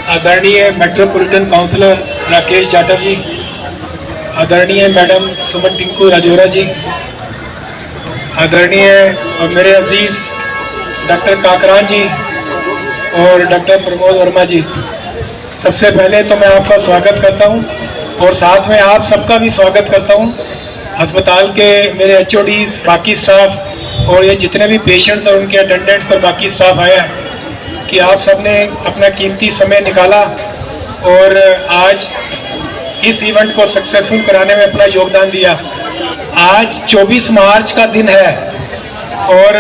आदरणीय metropolitan counsellor Rakesh Jatav जी, आदरणीय madam सुमन टिंकू राजौरा जी, आदरणीय और मेरे अजीज डॉक्टर काकरान जी और डॉक्टर प्रमोद वर्मा जी, सबसे पहले तो मैं आपका स्वागत करता हूं और साथ में आप सबका भी स्वागत करता हूं। अस्पताल के मेरे एचओडीज, बाकी स्टाफ और ये जितने भी पेशेंट्स और उनके अटेंडेंट्स और बाकी स्टाफ आया कि आप सबने अपना कीमती समय निकाला और आज इस इवेंट को सक्सेसफुल कराने में अपना योगदान दिया। आज 24 मार्च का दिन है और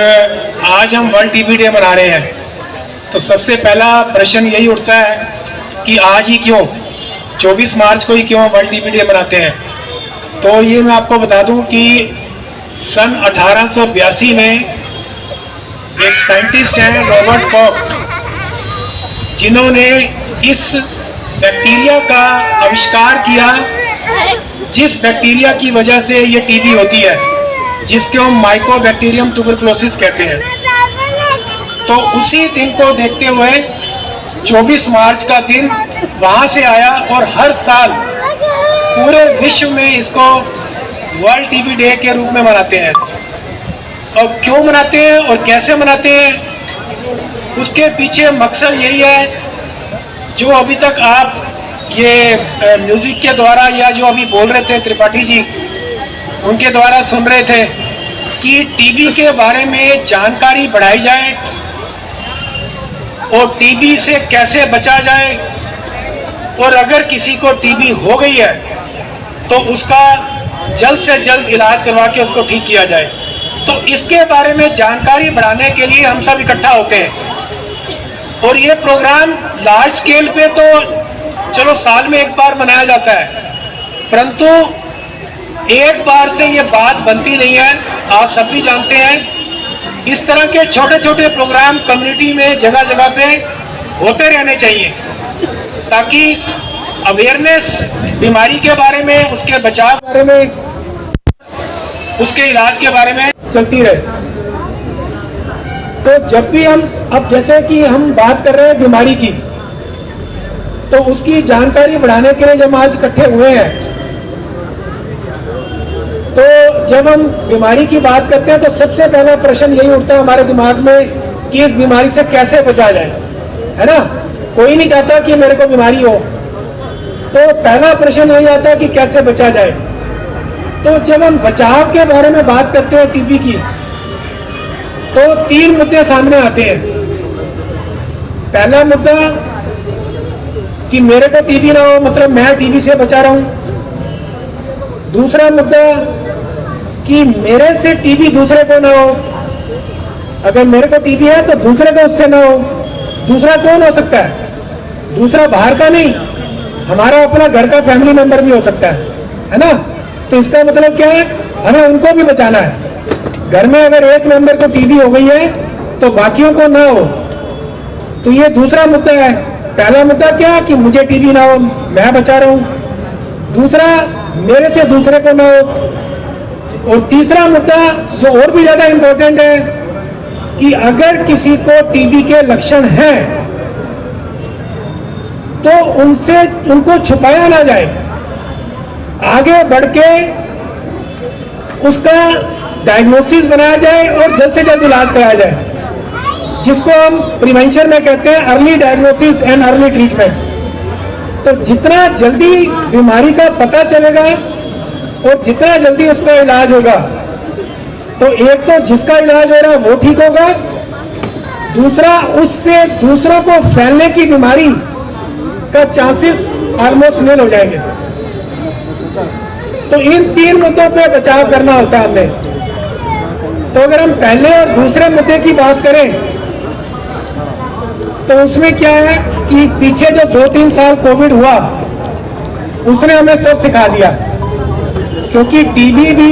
आज हम वर्ल्ड टीबी डे मना रहे हैं। तो सबसे पहला प्रश्न यही उठता है कि आज ही क्यों, 24 मार्च को ही क्यों वर्ल्ड टीबी डे मनाते हैं। तो ये मैं आपको बता दूं कि सन 1882 में एक साइंटिस्ट हैं रॉबर्ट कॉक, जिन्होंने इस बैक्टीरिया का आविष्कार किया जिस बैक्टीरिया की वजह से ये टीबी होती है, जिसको हम माइकोबैक्टीरियम ट्यूबरकुलोसिस कहते हैं। तो उसी दिन को देखते हुए 24 मार्च का दिन वहाँ से आया और हर साल पूरे विश्व में इसको वर्ल्ड टीबी डे के रूप में मनाते हैं। और क्यों मनाते हैं और कैसे मनाते हैं, उसके पीछे मकसद यही है जो अभी तक आप ये म्यूजिक के द्वारा या जो अभी बोल रहे थे त्रिपाठी जी, उनके द्वारा सुन रहे थे कि टीबी के बारे में जानकारी बढ़ाई जाए और टीबी से कैसे बचा जाए, और अगर किसी को टीबी हो गई है तो उसका जल्द से जल्द इलाज करवा के उसको ठीक किया जाए। तो इसके बारे में जानकारी बढ़ाने के लिए हम सब इकट्ठा होते हैं। और ये प्रोग्राम लार्ज स्केल पे तो चलो साल में एक बार मनाया जाता है, परंतु एक बार से ये बात बनती नहीं है। आप सब भी जानते हैं इस तरह के छोटे छोटे प्रोग्राम कम्युनिटी में जगह जगह पे होते रहने चाहिए, ताकि अवेयरनेस बीमारी के बारे में, उसके बचाव के बारे में, उसके इलाज के बारे में चलती रहे। तो जब भी हम, अब जैसे कि हम बात कर रहे हैं बीमारी की, तो उसकी जानकारी बढ़ाने के लिए जब आज इकट्ठे हुए हैं, तो जब हम बीमारी की बात करते हैं तो सबसे पहला प्रश्न यही उठता है हमारे दिमाग में कि इस बीमारी से कैसे बचा जाए, है ना। कोई नहीं चाहता कि मेरे को बीमारी हो, तो पहला प्रश्न यही आता है कि कैसे बचा जाए। तो जब हम बचाव के बारे में बात करते हैं टीबी की, तो 3 मुद्दे सामने आते हैं। पहला मुद्दा कि मेरे को टीबी ना हो, मतलब मैं टीबी से बचा रहा हूं। दूसरा मुद्दा कि मेरे से टीबी दूसरे को ना हो, अगर मेरे को टीबी है तो दूसरे को उससे ना हो। दूसरा कौन हो सकता है? दूसरा बाहर का नहीं, हमारा अपना घर का फैमिली मेंबर भी हो सकता है ना। तो इसका मतलब क्या है, हमें उनको भी बचाना है। घर में अगर एक मेंबर को टीबी हो गई है तो बाकियों को ना हो। तो ये दूसरा मुद्दा है। पहला मुद्दा क्या कि मुझे टीबी ना हो, मैं बचा रहा हूं। दूसरा, मेरे से दूसरे को ना हो। और तीसरा मुद्दा जो और भी ज्यादा इंपॉर्टेंट है कि अगर किसी को टीबी के लक्षण हैं तो उनको छुपाया ना जाए, आगे बढ़ के उसका डायग्नोसिस बनाया जाए और जल्द से जल्द इलाज कराया जाए, जिसको हम प्रिवेंशन में कहते हैं early diagnosis and early treatment. तो जितना जल्दी बीमारी का पता चलेगा और जितना जल्दी उसका इलाज होगा, तो एक तो जिसका इलाज हो रहा है वो ठीक होगा, दूसरा उससे दूसरों को फैलने की बीमारी का चांसेस ऑलमोस्ट नील हो जाएंगे। तो इन 3 मुद्दों पे बचाव करना होता है हमें। तो अगर हम पहले और दूसरे मुद्दे की बात करें तो उसमें क्या है कि पीछे जो 2-3 साल कोविड हुआ, उसने हमें सब सिखा दिया। क्योंकि टीबी भी,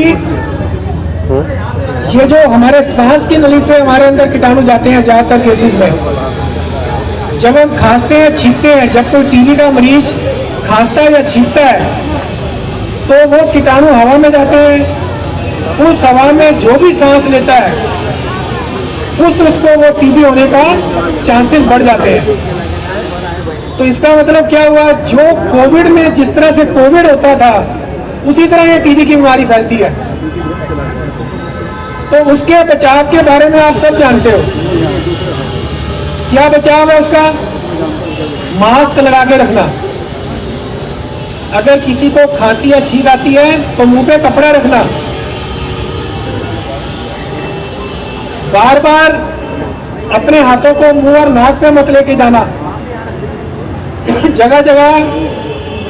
ये जो हमारे सांस की नली से हमारे अंदर कीटाणु जाते हैं ज्यादातर केसेस में, जब हम खांसते हैं, छींकते हैं, जब कोई टीबी का मरीज खांसता है या छींकता है तो वो कीटाणु हवा में जाते हैं। उस हवा में जो भी सांस लेता है उसको वो टीबी होने का चांसेस बढ़ जाते हैं। तो इसका मतलब क्या हुआ, जो कोविड में जिस तरह से कोविड होता था उसी तरह ये टीबी की बीमारी फैलती है। तो उसके बचाव के बारे में आप सब जानते हो। क्या बचाव है उसका? मास्क लगा के रखना। अगर किसी को खांसी या छींक आती है तो मुंह पे कपड़ा रखना। बार बार अपने हाथों को मुंह और नाक पे मत लेके जाना। जगह जगह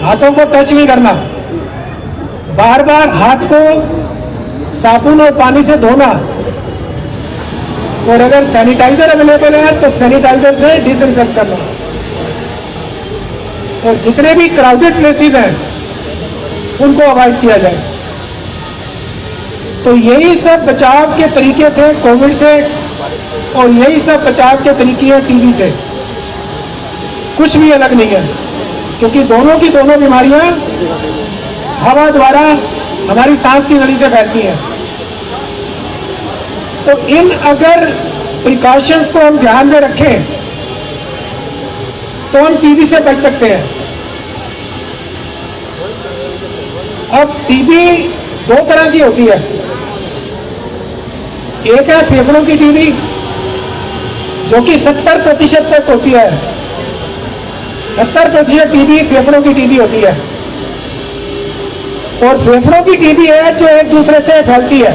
हाथों को टच नहीं करना। बार बार हाथ को साबुन और पानी से धोना। और अगर सैनिटाइजर अवेलेबल है तो सैनिटाइजर से डिसइंफेक्ट करना। और जितने भी क्राउडेड प्लेसेस हैं उनको अवॉइड किया जाए। तो यही सब बचाव के तरीके थे कोविड से, और यही सब बचाव के तरीके हैं टीबी से। कुछ भी अलग नहीं है, क्योंकि दोनों की दोनों बीमारियां हवा द्वारा हमारी सांस की नली से फैलती हैं। तो इन अगर प्रिकॉशंस को हम ध्यान में रखें तो हम टीबी से बच सकते हैं। अब टीबी दो तरह की होती है। एक है फेफड़ों की टीबी, जो कि 70% तक होती है। 70% टीबी फेफड़ों की टीबी होती है। और फेफड़ों की टीबी है जो एक दूसरे से फैलती है।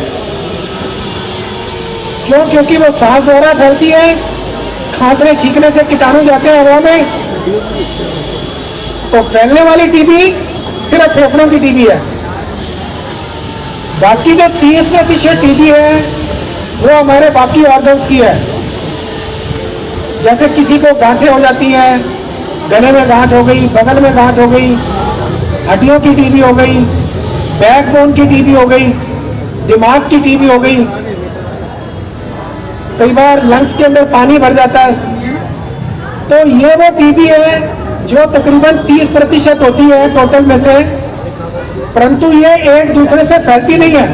क्यों? क्योंकि वो सांस द्वारा फैलती है। खांसने छींकने से कीटाणु जाते हैं हवा में। तो फैलने वाली टीबी सिर्फ फेफड़ों की टीबी है। बाकी जो 30% टीबी है वो हमारे बाकी ऑर्गन्स की है। जैसे किसी को गांठें हो जाती हैं, गले में गांठ हो गई, बगल में गांठ हो गई, हड्डियों की टीबी हो गई, बैकबोन की टीबी हो गई, दिमाग की टीबी हो गई, कई बार लंग्स के अंदर पानी भर जाता है। तो ये वो टीबी है जो तकरीबन 30% होती है टोटल में से, परंतु ये एक दूसरे से फैलती नहीं है।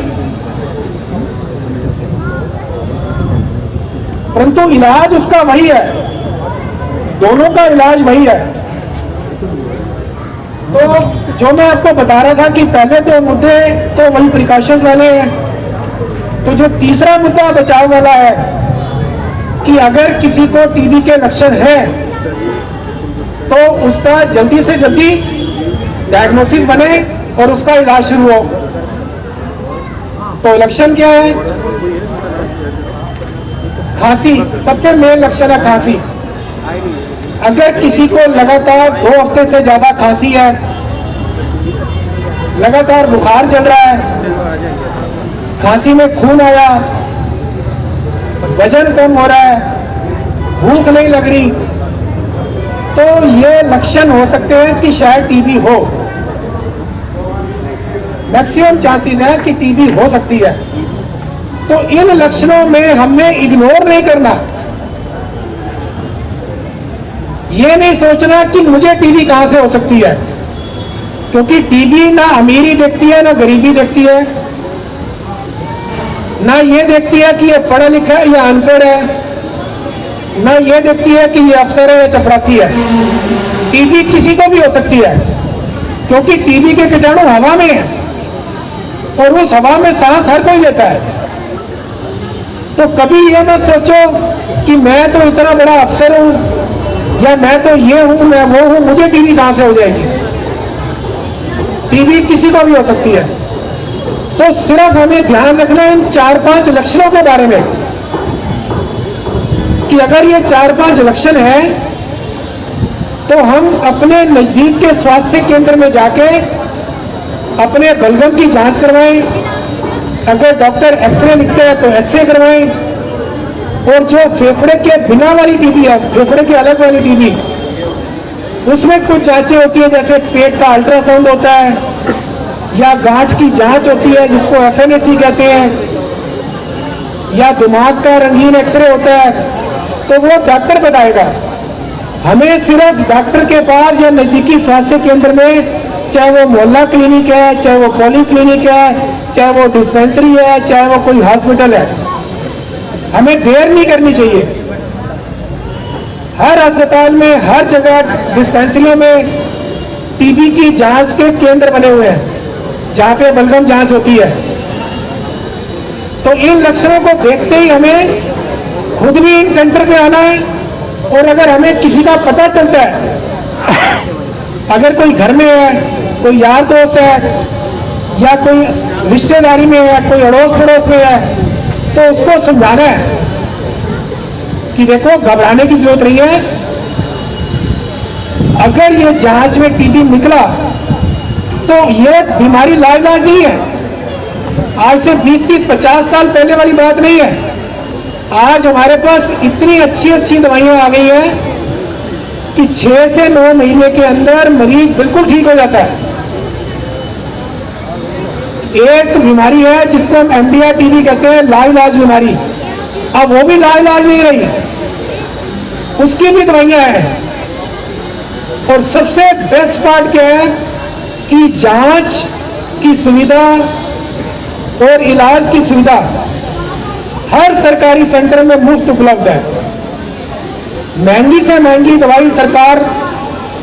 परंतु इलाज उसका वही है, दोनों का इलाज वही है। तो जो मैं आपको बता रहा था कि पहले तो मुद्दे तो वही प्रिकॉशंस वाले हैं। तो जो तीसरा मुद्दा बचाव वाला है कि अगर किसी को टीबी के लक्षण है तो उसका जल्दी से जल्दी डायग्नोसिस बने और उसका इलाज शुरू हो। तो लक्षण क्या है? खांसी सबसे मेन लक्षण है, खांसी। अगर किसी को लगातार 2 हफ्ते से ज्यादा खांसी है, लगातार बुखार चल रहा है, खांसी में खून आया, वजन कम हो रहा है, भूख नहीं लग रही, तो ये लक्षण हो सकते हैं कि शायद टीबी हो। मैक्सिमम चांसेस है कि टीबी हो सकती है। तो इन लक्षणों में हमने इग्नोर नहीं करना। ये नहीं सोचना कि मुझे टीबी कहां से हो सकती है, क्योंकि टीबी ना अमीरी देखती है ना गरीबी देखती है, ना ये देखती है कि ये पढ़ा लिखा है या अनपढ़ है, ना ये देखती है कि ये अफसर है या चपरासी है। टीबी किसी को भी हो सकती है, क्योंकि टीबी के कीटाणु हवा में है और उस हवा में सांस हर कोई लेता है। तो कभी ये मत सोचो कि मैं तो इतना बड़ा अफसर हूं या मैं तो ये हूं मैं वो हूं, मुझे टीबी कहां से हो जाएगी। टीबी किसी को भी हो सकती है। तो सिर्फ हमें ध्यान रखना है इन 4-5 लक्षणों के बारे में कि अगर ये 4-5 लक्षण है तो हम अपने नजदीक के स्वास्थ्य केंद्र में जाके अपने बलगम की जांच करवाएं। अगर डॉक्टर एक्सरे लिखते हैं तो एक्सरे करवाएं। और जो फेफड़े के बिना वाली टीबी है, फेफड़े के अलग वाली टीबी, उसमें कुछ जांचें होती है, जैसे पेट का अल्ट्रासाउंड होता है या गांठ की जांच होती है जिसको FNAC कहते हैं, या दिमाग का रंगीन एक्सरे होता है। तो वो डॉक्टर बताएगा। हमें सिर्फ डॉक्टर के पास या नजदीकी स्वास्थ्य केंद्र में, चाहे वो मोहल्ला क्लिनिक है, चाहे वो पॉली क्लिनिक है, चाहे वो डिस्पेंसरी है, चाहे वो कोई हॉस्पिटल है, हमें देर नहीं करनी चाहिए। हर अस्पताल में, हर जगह डिस्पेंसरियों में टीबी की जांच के केंद्र बने हुए हैं जहां पे बलगम जांच होती है। तो इन लक्षणों को देखते ही हमें खुद भी इन सेंटर पे आना है, और अगर हमें किसी का पता चलता है, अगर कोई घर में है, कोई यार दोस्त है, या कोई रिश्तेदारी में है, कोई अड़ोस पड़ोस में है, तो उसको समझाना है कि देखो घबराने की जरूरत नहीं है। अगर ये जांच में टीबी निकला तो ये बीमारी लाइलाज नहीं है। आज से 20-50 साल पहले वाली बात नहीं है। आज हमारे पास इतनी अच्छी अच्छी दवाइयां आ गई हैं कि 6 से 9 महीने के अंदर मरीज बिल्कुल ठीक हो जाता है। एक बीमारी है जिसको हम एमडीआर टीबी कहते हैं, लाइलाज बीमारी। अब वो भी लाइलाज नहीं रही, उसकी भी दवाइयां हैं। और सबसे बेस्ट पार्ट क्या है कि जांच की सुविधा और इलाज की सुविधा हर सरकारी सेंटर में मुफ्त उपलब्ध है। महंगी से महंगी दवाई सरकार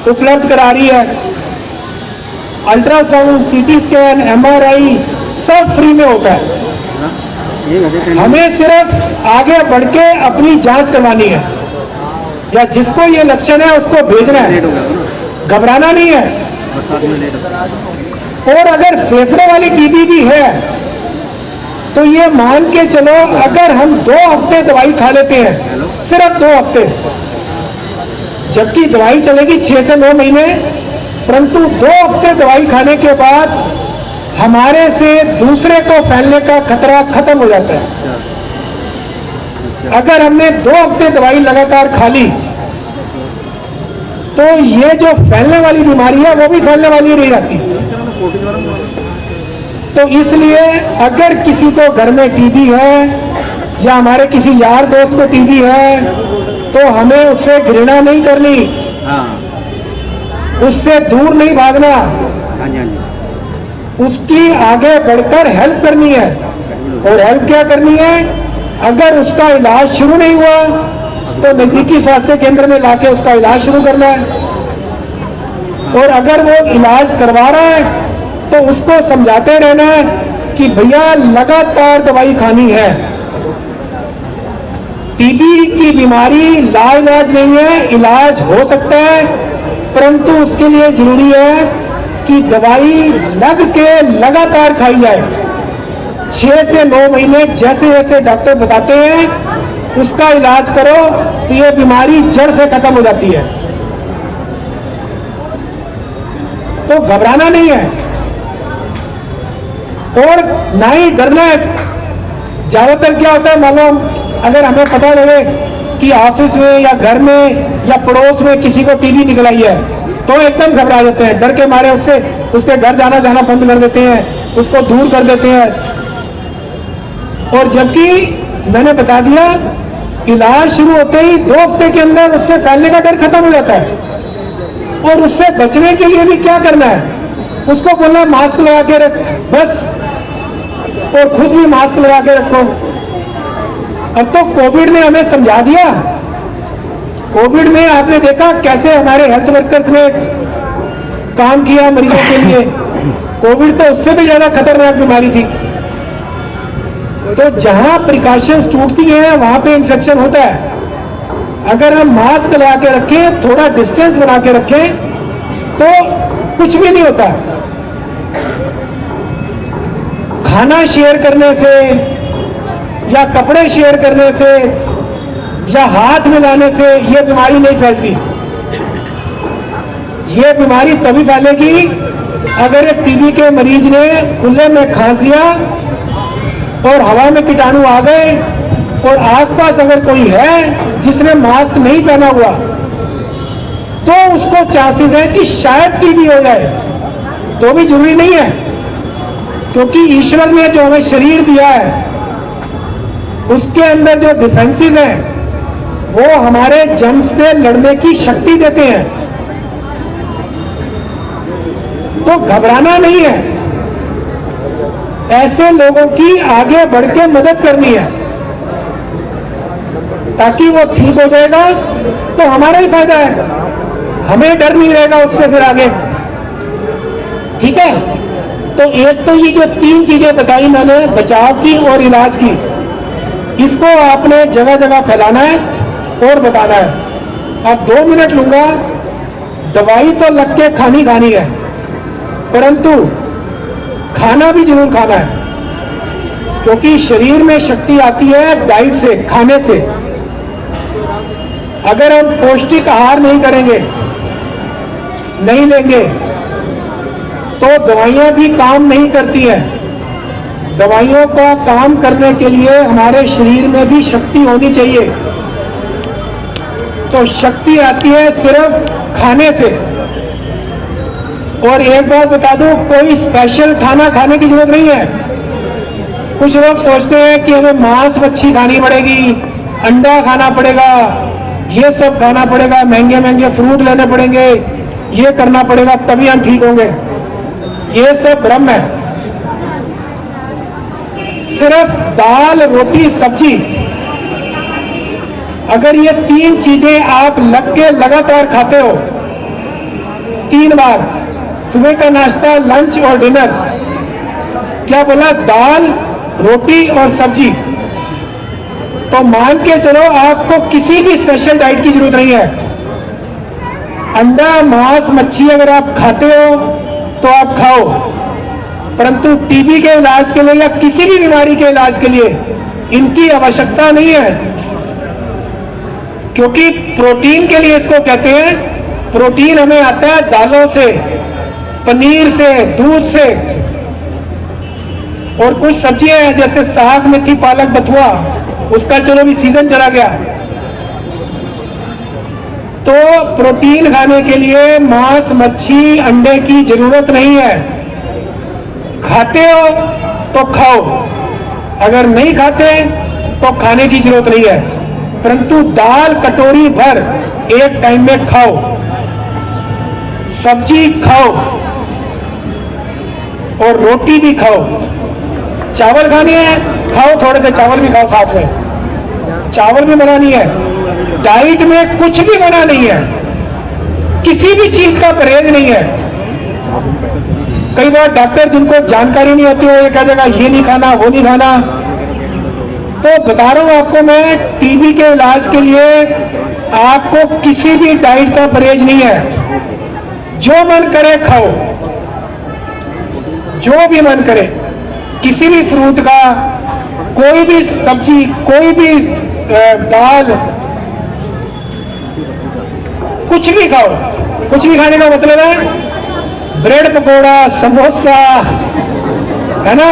उपलब्ध करा रही है। अल्ट्रासाउंड, सीटी स्कैन, एमआरआई सब फ्री में होता है। हमें सिर्फ आगे बढ़ के अपनी जांच करवानी है, या जिसको ये लक्षण है उसको भेजना है, घबराना नहीं है। और अगर फेफड़े वाली टीबी भी है तो ये मान के चलो, अगर हम 2 हफ्ते दवाई खा लेते हैं, सिर्फ 2 हफ्ते, जबकि दवाई चलेगी 6 से 9 महीने, परंतु 2 हफ्ते दवाई खाने के बाद हमारे से दूसरे को फैलने का खतरा खत्म हो जाता है। अगर हमने 2 हफ्ते दवाई लगातार खा ली तो ये जो फैलने वाली बीमारी है वो भी फैलने वाली रह जाती। तो इसलिए अगर किसी को घर में टीबी है या हमारे किसी यार दोस्त को टीबी है तो हमें उससे घृणा नहीं करनी, उससे दूर नहीं भागना, उसकी आगे बढ़कर हेल्प करनी है। और हेल्प क्या करनी है? अगर उसका इलाज शुरू नहीं हुआ तो नजदीकी स्वास्थ्य केंद्र में लाके उसका इलाज शुरू करना है। और अगर वो इलाज करवा रहा है तो उसको समझाते रहना है कि भैया लगातार दवाई खानी है। टीबी की बीमारी लाइलाज नहीं है, इलाज हो सकता है, परंतु उसके लिए जरूरी है कि दवाई लग के लगातार खाई जाए। 6 से 9 महीने जैसे जैसे डॉक्टर बताते हैं उसका इलाज करो तो ये बीमारी जड़ से खत्म हो जाती है। तो घबराना नहीं है और ना ही डरना है। ज्यादातर क्या होता है, मालूम, अगर हमें पता लगे कि ऑफिस में या घर में या पड़ोस में किसी को टीबी निकल आई है तो एकदम घबरा जाते हैं, डर के मारे उसके घर जाना बंद कर देते हैं, उसको दूर कर देते हैं। और जबकि मैंने बता दिया इलाज शुरू होते ही 2 हफ्ते के अंदर उससे फैलने का डर खत्म हो जाता है। और उससे बचने के लिए भी क्या करना है, उसको बोलना मास्क लगा के रख बस, और खुद भी मास्क लगा के रखो। अब तो कोविड ने हमें समझा दिया। कोविड में आपने देखा कैसे हमारे हेल्थ वर्कर्स ने काम किया मरीजों के लिए। कोविड तो उससे भी ज्यादा खतरनाक बीमारी थी। तो जहां प्रिकॉशंस टूटती हैं वहां पे इन्फेक्शन होता है। अगर हम मास्क लगा के रखें, थोड़ा डिस्टेंस बना के रखें तो कुछ भी नहीं होता। खाना शेयर करने से या कपड़े शेयर करने से या हाथ मिलाने से ये बीमारी नहीं फैलती। ये बीमारी तभी फैलेगी अगर एक टीबी के मरीज ने खुले में खांस लिया और हवा में कीटाणु आ गए और आसपास अगर कोई है जिसने मास्क नहीं पहना हुआ तो उसको चांसेस है कि शायद टीबी हो जाए। तो भी जरूरी नहीं है, क्योंकि ईश्वर ने जो हमें शरीर दिया है उसके अंदर जो डिफेंसेस हैं वो हमारे जर्म्स से लड़ने की शक्ति देते हैं। तो घबराना नहीं है, ऐसे लोगों की आगे बढ़ के मदद करनी है। ताकि वो ठीक हो जाएगा तो हमारा ही फायदा है, हमें डर नहीं रहेगा उससे फिर आगे। ठीक है, तो एक तो ये जो 3 चीजें बताई मैंने बचाव की और इलाज की, इसको आपने जगह जगह फैलाना है और बताना है। अब 2 मिनट लूंगा। दवाई तो लग के खानी है, परंतु खाना भी जरूर खाना है, क्योंकि शरीर में शक्ति आती है डाइट से, खाने से। अगर हम पौष्टिक आहार नहीं करेंगे, नहीं लेंगे, तो दवाइयां भी काम नहीं करती हैं। दवाइयों का काम करने के लिए हमारे शरीर में भी शक्ति होनी चाहिए। तो शक्ति आती है सिर्फ खाने से। और एक बात बता दूं, कोई स्पेशल खाना खाने की जरूरत नहीं है। कुछ लोग सोचते हैं कि हमें मांस मच्छी खानी पड़ेगी, अंडा खाना पड़ेगा, ये सब खाना पड़ेगा, महंगे महंगे फ्रूट लेने पड़ेंगे, ये करना पड़ेगा तभी हम ठीक होंगे। ये सब भ्रम है। सिर्फ दाल, रोटी, सब्जी, अगर ये 3 चीजें आप लग के लगातार खाते हो 3 बार, सुबह का नाश्ता, लंच और डिनर, क्या बोला, दाल, रोटी और सब्जी, तो मान के चलो आपको किसी भी स्पेशल डाइट की जरूरत नहीं है। अंडा, मांस, मच्छी अगर आप खाते हो तो आप खाओ, परंतु टीबी के इलाज के लिए या किसी भी बीमारी के इलाज के लिए इनकी आवश्यकता नहीं है, क्योंकि प्रोटीन के लिए इसको कहते हैं। प्रोटीन हमें आता है दालों से, पनीर से, दूध से, और कुछ सब्जियां हैं जैसे साग, मेथी, पालक, बथुआ, उसका चलो भी सीजन चला गया। तो प्रोटीन खाने के लिए मांस, मच्छी, अंडे की जरूरत नहीं है। खाते हो तो खाओ, अगर नहीं खाते तो खाने की जरूरत नहीं है, परंतु दाल कटोरी भर एक टाइम में खाओ, सब्जी खाओ और रोटी भी खाओ। चावल खानी है, खाओ, थोड़े से चावल भी खाओ साथ में, चावल भी मना नहीं है। डाइट में कुछ भी मना नहीं है, किसी भी चीज का परहेज नहीं है। कई बार डॉक्टर जिनको जानकारी नहीं होती, वो ये कह देगा ये नहीं खाना, वो नहीं खाना। तो बता रहा हूं आपको मैं, टीबी के इलाज के लिए आपको किसी भी डाइट का परहेज नहीं है। जो मन करे खाओ, जो भी मन करे, किसी भी फ्रूट का, कोई भी सब्जी, कोई भी दाल, कुछ भी खाओ। कुछ भी खाने का मतलब है ब्रेड पकौड़ा, समोसा, है ना,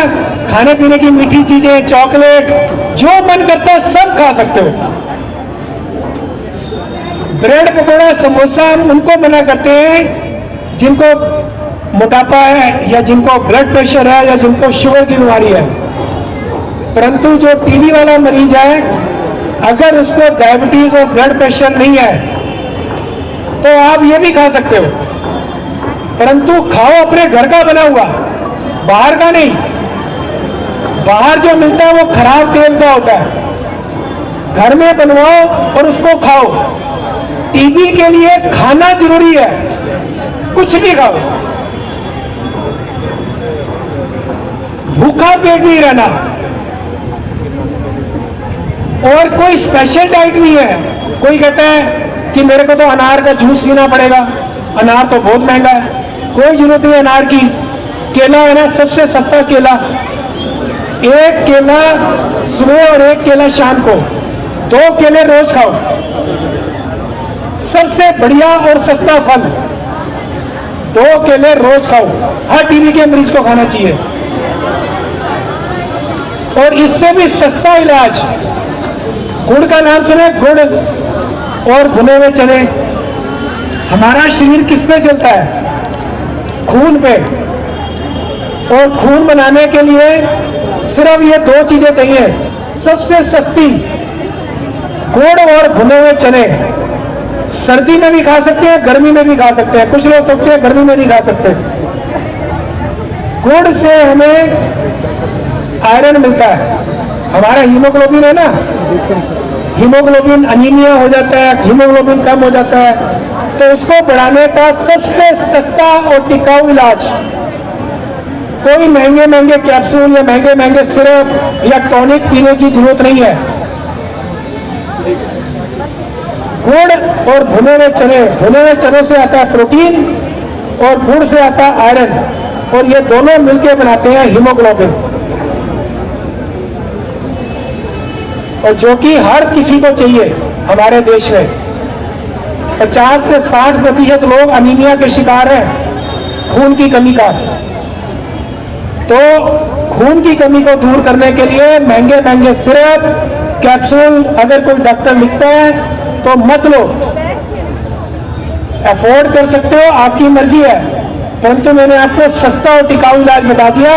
खाने पीने की मीठी चीजें, चॉकलेट, जो मन करता है सब खा सकते हो। ब्रेड पकौड़ा, समोसा उनको मना करते हैं जिनको मोटापा है, या जिनको ब्लड प्रेशर है, या जिनको शुगर की बीमारी है। परंतु जो टीबी वाला मरीज है, अगर उसको डायबिटीज और ब्लड प्रेशर नहीं है तो आप ये भी खा सकते हो, परंतु खाओ अपने घर का बना हुआ, बाहर का नहीं। बाहर जो मिलता है वो खराब तेल का होता है। घर में बनवाओ और उसको खाओ। टीबी के लिए खाना जरूरी है, कुछ भी खाओ, भूखा पेट नहीं रहना। और कोई स्पेशल डाइट नहीं है। कोई कहता है कि मेरे को तो अनार का जूस पीना पड़ेगा, अनार तो बहुत महंगा है। कोई जरूरत नहीं अनार की। केला है ना, सबसे सस्ता केला, एक केला सुबह और एक केला शाम को, 2 केले रोज खाओ। सबसे बढ़िया और सस्ता फल, 2 केले रोज खाओ। हर टीबी के मरीज को खाना चाहिए। और इससे भी सस्ता इलाज, गुड़ का नाम सुने, गुड़ और भुने हुए चने। हमारा शरीर किस पे चलता है? खून पे। और खून बनाने के लिए सिर्फ ये 2 चीजें चाहिए। सबसे सस्ती गुड़ और भुने हुए चने। सर्दी में भी खा सकते हैं, गर्मी में भी खा सकते हैं। कुछ लोग सोचते हैं गर्मी में नहीं खा सकते। गुड़ से हमें आयरन मिलता है। हमारा हीमोग्लोबिन है ना, हीमोग्लोबिन अनीमिया हो जाता है, हीमोग्लोबिन कम हो जाता है, तो उसको बढ़ाने का सबसे सस्ता और टिकाऊ इलाज कोई महंगे महंगे कैप्सूल या महंगे महंगे सिरप या टॉनिक पीने की जरूरत नहीं है। गुड़ और भुने हुए चनों से आता है प्रोटीन और गुड़ से आता है आयरन, और ये दोनों मिलकर बनाते हैं हीमोग्लोबिन, और जो कि हर किसी को चाहिए हमारे देश में। 50 से 60% लोग अनीमिया के शिकार हैं, खून की कमी का। तो खून की कमी को दूर करने के लिए महंगे महंगे सिरप कैप्सूल अगर कोई डॉक्टर लिखता है तो मत लो। अफोर्ड कर सकते हो, आपकी मर्जी है, परंतु मैंने आपको सस्ता और टिकाऊ इलाज बता दिया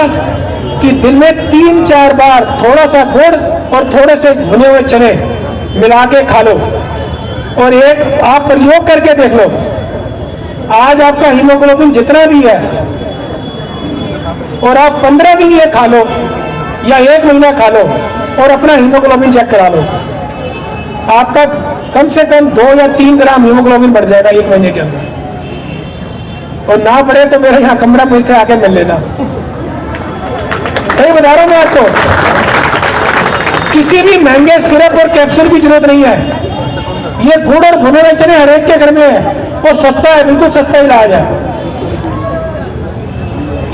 कि दिन में 3-4 बार थोड़ा सा गुड़ और थोड़े से भुने हुए चने मिला के खा लो, और एक आप प्रयोग करके देख लो। आज आपका हीमोग्लोबिन जितना भी है, और आप 15 दिन ये खा लो या 1 महीना खा लो और अपना हीमोग्लोबिन चेक करा लो, आपका कम से कम 2 या 3 ग्राम हीमोग्लोबिन बढ़ जाएगा 1 महीने के अंदर। और ना बढ़े तो मेरे यहाँ कमरा में से आके मिल लेना, सही बता रहा हूं मैं आपको। किसी भी महंगे सिरप और कैप्सूल की जरूरत नहीं है। ये गुड़ और भुने हुए चने हर एक के घर में है, वो सस्ता है, बिल्कुल सस्ता इलाज है।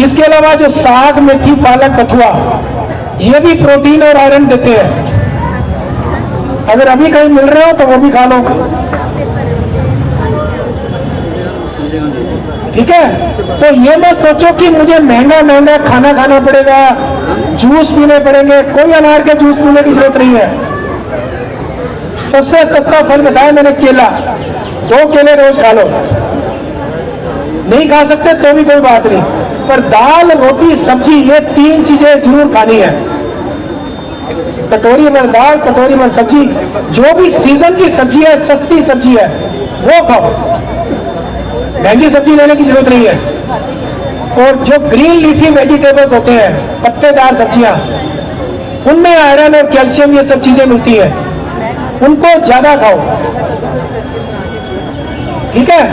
इसके अलावा जो साग, मेथी, पालक, बथुआ, ये भी प्रोटीन और आयरन देते हैं। अगर अभी कहीं मिल रहे हो तो वो भी खा लो, ठीक है। तो ये मत सोचो कि मुझे महंगा महंगा खाना खाना पड़ेगा, जूस पीने पड़ेंगे। कोई अनार के जूस पीने की जरूरत नहीं है। सबसे सस्ता फल बताया मैंने, केला। 2 केले रोज खा लो, नहीं खा सकते तो भी कोई बात नहीं, पर दाल, रोटी, सब्जी, ये 3 चीजें जरूर खानी है। कटोरी भर दाल, कटोरी भर सब्जी, जो भी सीजन की सब्जी है, सस्ती सब्जी है, वो खाओ। महंगी सब्जी लेने की जरूरत नहीं है। और जो ग्रीन लीफी वेजिटेबल्स होते हैं, पत्तेदार सब्जियां, उनमें आयरन और कैल्शियम ये सब चीजें मिलती है, उनको ज्यादा खाओ, ठीक है।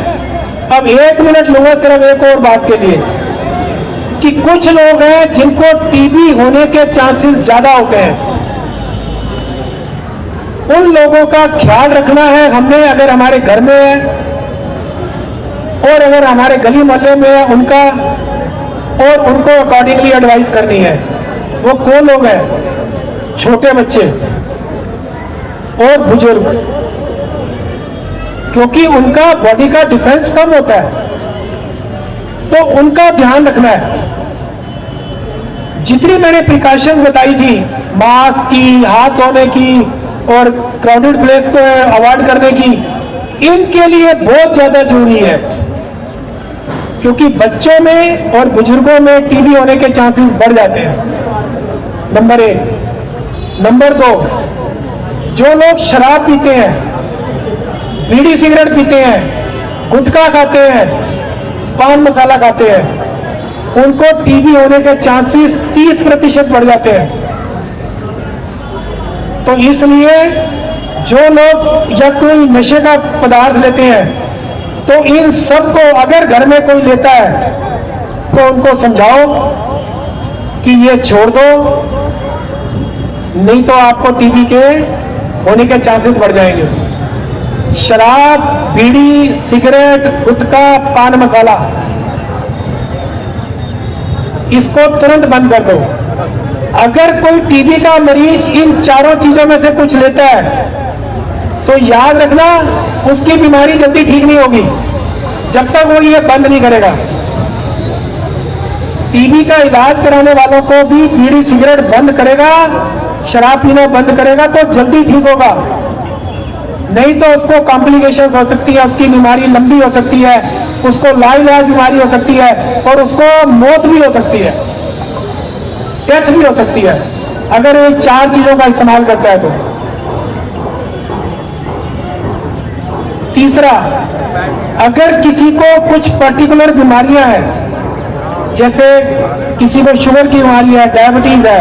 अब 1 मिनट लूंगा सिर्फ एक और बात के लिए, कि कुछ लोग हैं जिनको टीबी होने के चांसेस ज्यादा होते हैं। उन लोगों का ख्याल रखना है हमने, अगर हमारे घर में है और अगर हमारे गली मोहल्ले में है उनका, और उनको अकॉर्डिंगली एडवाइस करनी है। वो कौन लोग हैं? छोटे बच्चे और बुजुर्ग, क्योंकि उनका बॉडी का डिफेंस कम होता है, तो उनका ध्यान रखना है। जितनी मैंने प्रिकॉशन बताई थी, मास्क की, हाथ धोने की और क्राउडेड प्लेस को अवॉइड करने की, इनके लिए बहुत ज्यादा जरूरी है, क्योंकि बच्चों में और बुजुर्गों में टीबी होने के चांसेस बढ़ जाते हैं, नंबर 1। नंबर 2, जो लोग शराब पीते हैं, बीड़ी सिगरेट पीते हैं, गुटखा खाते हैं, पान मसाला खाते हैं, उनको टीबी होने के चांसेस 30% बढ़ जाते हैं। तो इसलिए जो लोग या कोई नशे का पदार्थ लेते हैं, तो इन सबको अगर घर में कोई लेता है तो उनको समझाओ कि ये छोड़ दो, नहीं तो आपको टीबी के होने के चांसेस बढ़ जाएंगे। शराब, बीड़ी, सिगरेट, गुटखा, पान मसाला, इसको तुरंत बंद कर दो। अगर कोई टीबी का मरीज इन चारों चीजों में से कुछ लेता है तो याद रखना, उसकी बीमारी जल्दी ठीक नहीं होगी जब तक वो ये बंद नहीं करेगा। टीबी का इलाज कराने वालों को भी बीड़ी सिगरेट बंद करेगा, शराब पीना बंद करेगा तो जल्दी ठीक होगा, नहीं तो उसको कॉम्प्लिकेशंस हो सकती है, उसकी बीमारी लंबी हो सकती है, उसको लाइलाज बीमारी हो सकती है और उसको मौत भी हो सकती है, डेथ भी हो सकती है, अगर ये 4 चीजों का इस्तेमाल करता है तो। तीसरा, अगर किसी को कुछ पर्टिकुलर बीमारियां हैं, जैसे किसी को शुगर की बीमारी है, डायबिटीज है,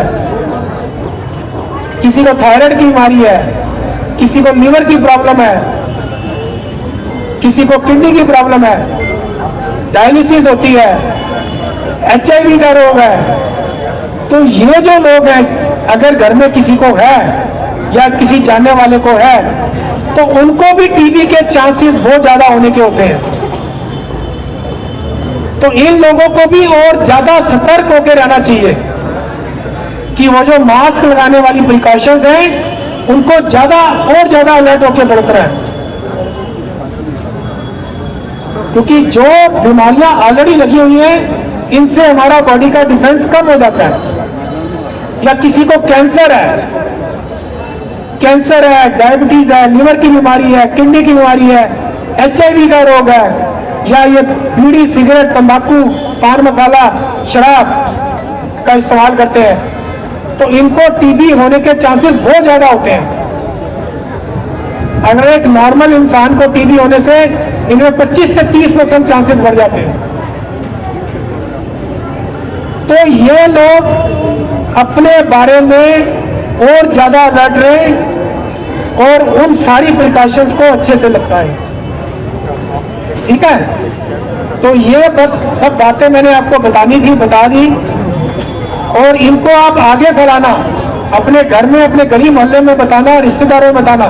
किसी को थायराइड की बीमारी है, किसी को लीवर की प्रॉब्लम है, किसी को किडनी की प्रॉब्लम है, डायलिसिस होती है, HIV का रोग है। तो ये जो लोग हैं, अगर घर में किसी को है या किसी जानने वाले को है, तो उनको भी टीबी के चांसेस बहुत ज्यादा होने के होते हैं। तो इन लोगों को भी और ज्यादा सतर्क होकर रहना चाहिए कि वो जो मास्क लगाने वाली प्रिकॉशंस हैं उनको ज्यादा और ज्यादा अलर्ट होकर बरतना है, क्योंकि जो बीमारियां ऑलरेडी लगी हुई हैं इनसे हमारा बॉडी का डिफेंस कम हो जाता है। या किसी को कैंसर है, डायबिटीज है, लीवर की बीमारी है, किडनी की बीमारी है, HIV का रोग है, या ये बीड़ी, सिगरेट, तंबाकू, पान मसाला, शराब का इस्तेमाल करते हैं, तो इनको टीबी होने के चांसेस बहुत ज्यादा होते हैं। अगर एक नॉर्मल इंसान को टीबी होने से इनमें 25 से 30% चांसेस बढ़ जाते हैं। तो ये लोग अपने बारे में और ज्यादा अलर्ट रहें और उन सारी प्रिकॉशंस को अच्छे से लगता है। ठीक है, तो ये सब बातें मैंने आपको बतानी थी, बता दी। और इनको आप आगे फैलाना, अपने घर में, अपने गली मोहल्ले में बताना, रिश्तेदारों में बताना।